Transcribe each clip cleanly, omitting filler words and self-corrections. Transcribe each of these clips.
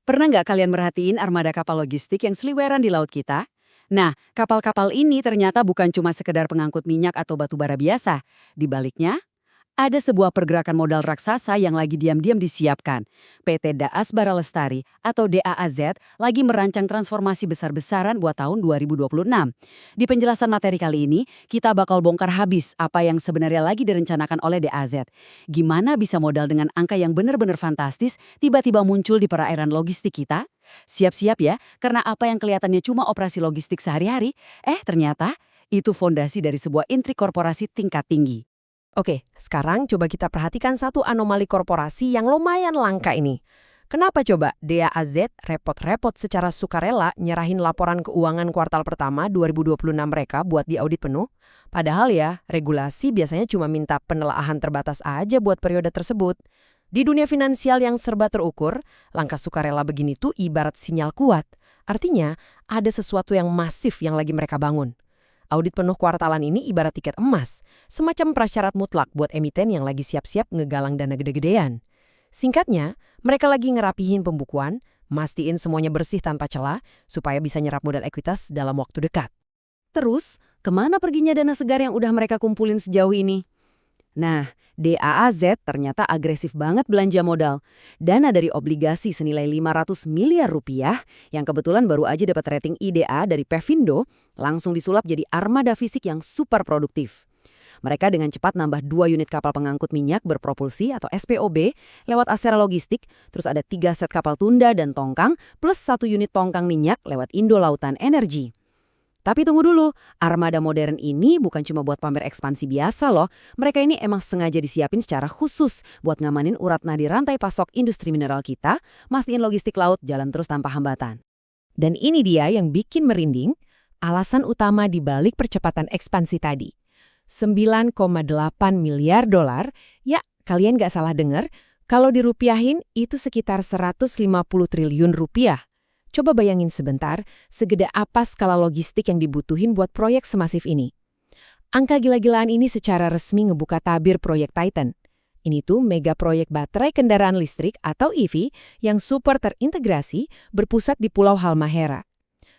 Pernah nggak kalian merhatiin armada kapal logistik yang seliweran di laut kita? Nah, kapal-kapal ini ternyata bukan cuma sekedar pengangkut minyak atau batu bara biasa. Di baliknya, ada sebuah pergerakan modal raksasa yang lagi diam-diam disiapkan. PT Daas Bara Lestari atau DAAZ lagi merancang transformasi besar-besaran buat tahun 2026. Di penjelasan materi kali ini, kita bakal bongkar habis apa yang sebenarnya lagi direncanakan oleh DAZ. Gimana bisa modal dengan angka yang benar-benar fantastis tiba-tiba muncul di perairan logistik kita? Siap-siap ya, karena apa yang kelihatannya cuma operasi logistik sehari-hari, ternyata itu fondasi dari sebuah intrik korporasi tingkat tinggi. Oke, sekarang coba kita perhatikan satu anomali korporasi yang lumayan langka ini. Kenapa coba DAAZ repot-repot secara sukarela nyerahin laporan keuangan kuartal pertama 2026 mereka buat diaudit penuh? Padahal ya, regulasi biasanya cuma minta penelaahan terbatas aja buat periode tersebut. Di dunia finansial yang serba terukur, langkah sukarela begini tuh ibarat sinyal kuat. Artinya, ada sesuatu yang masif yang lagi mereka bangun. Audit penuh kuartalan ini ibarat tiket emas, semacam prasyarat mutlak buat emiten yang lagi siap-siap ngegalang dana gede-gedean. Singkatnya, mereka lagi ngerapihin pembukuan, mastiin semuanya bersih tanpa celah, supaya bisa nyerap modal ekuitas dalam waktu dekat. Terus, kemana perginya dana segar yang udah mereka kumpulin sejauh ini? Nah, DAAZ ternyata agresif banget belanja modal. Dana dari obligasi senilai 500 miliar rupiah yang kebetulan baru aja dapat rating IDA dari Pevindo langsung disulap jadi armada fisik yang super produktif. Mereka dengan cepat nambah 2 unit kapal pengangkut minyak berpropulsi atau SPOB lewat Asera Logistik, terus ada 3 set kapal tunda dan tongkang plus 1 unit tongkang minyak lewat Indo Lautan Energi. Tapi tunggu dulu, armada modern ini bukan cuma buat pamer ekspansi biasa loh. Mereka ini emang sengaja disiapin secara khusus buat ngamanin urat nadi rantai pasok industri mineral kita, mastiin logistik laut jalan terus tanpa hambatan. Dan ini dia yang bikin merinding, alasan utama di balik percepatan ekspansi tadi. 9,8 miliar dolar, ya kalian nggak salah dengar, kalau dirupiahin itu sekitar 150 triliun rupiah. Coba bayangin sebentar, segede apa skala logistik yang dibutuhin buat proyek semasif ini. Angka gila-gilaan ini secara resmi ngebuka tabir proyek Titan. Ini tuh mega proyek baterai kendaraan listrik atau EV yang super terintegrasi berpusat di Pulau Halmahera.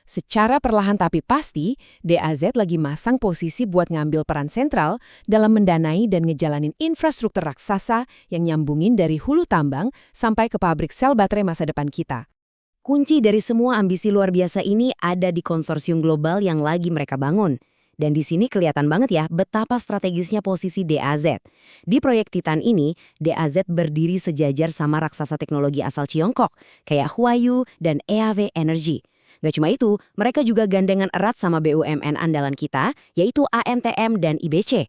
Secara perlahan tapi pasti, DAZ lagi masang posisi buat ngambil peran sentral dalam mendanai dan ngejalanin infrastruktur raksasa yang nyambungin dari hulu tambang sampai ke pabrik sel baterai masa depan kita. Kunci dari semua ambisi luar biasa ini ada di konsorsium global yang lagi mereka bangun. Dan di sini kelihatan banget ya betapa strategisnya posisi DAZ. Di proyek Titan ini, DAZ berdiri sejajar sama raksasa teknologi asal Tiongkok, kayak Huayu dan EAW Energy. Gak cuma itu, mereka juga gandengan erat sama BUMN andalan kita, yaitu ANTM dan IBC.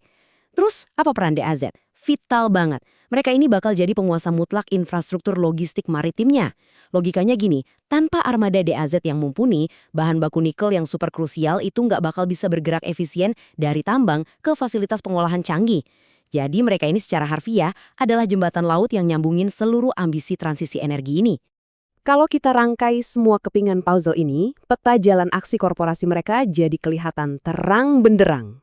Terus, apa peran DAZ? Vital banget. Mereka ini bakal jadi penguasa mutlak infrastruktur logistik maritimnya. Logikanya gini, tanpa armada DAZ yang mumpuni, bahan baku nikel yang super krusial itu nggak bakal bisa bergerak efisien dari tambang ke fasilitas pengolahan canggih. Jadi mereka ini secara harfiah adalah jembatan laut yang nyambungin seluruh ambisi transisi energi ini. Kalau kita rangkai semua kepingan puzzle ini, peta jalan aksi korporasi mereka jadi kelihatan terang benderang.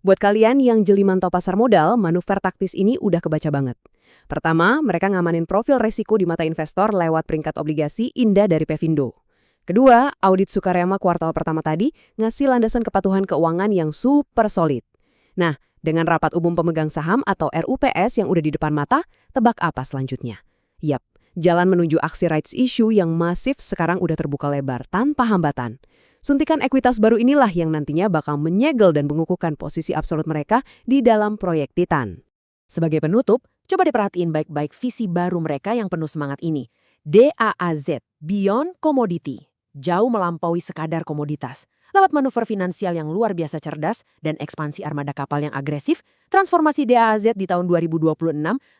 Buat kalian yang jeli mantau pasar modal, manuver taktis ini udah kebaca banget. Pertama, mereka ngamanin profil resiko di mata investor lewat peringkat obligasi indah dari Pevindo. Kedua, audit Sukarema kuartal pertama tadi ngasih landasan kepatuhan keuangan yang super solid. Nah, dengan rapat umum pemegang saham atau RUPS yang udah di depan mata, tebak apa selanjutnya? Yap, jalan menuju aksi rights issue yang masif sekarang udah terbuka lebar tanpa hambatan. Suntikan ekuitas baru inilah yang nantinya bakal menyegel dan mengukuhkan posisi absolut mereka di dalam proyek Titan. Sebagai penutup, coba diperhatiin baik-baik visi baru mereka yang penuh semangat ini. DAAZ, Beyond Commodity, jauh melampaui sekadar komoditas. Lewat manuver finansial yang luar biasa cerdas dan ekspansi armada kapal yang agresif, transformasi DAAZ di tahun 2026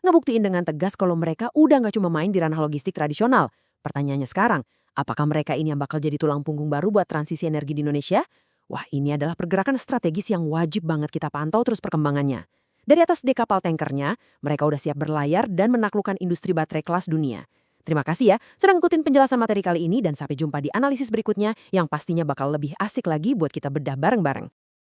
ngebuktiin dengan tegas kalau mereka udah nggak cuma main di ranah logistik tradisional. Pertanyaannya sekarang, apakah mereka ini yang bakal jadi tulang punggung baru buat transisi energi di Indonesia? Wah, ini adalah pergerakan strategis yang wajib banget kita pantau terus perkembangannya. Dari atas dek kapal tankernya, mereka udah siap berlayar dan menaklukkan industri baterai kelas dunia. Terima kasih ya sudah ngikutin penjelasan materi kali ini dan sampai jumpa di analisis berikutnya yang pastinya bakal lebih asik lagi buat kita bedah bareng-bareng.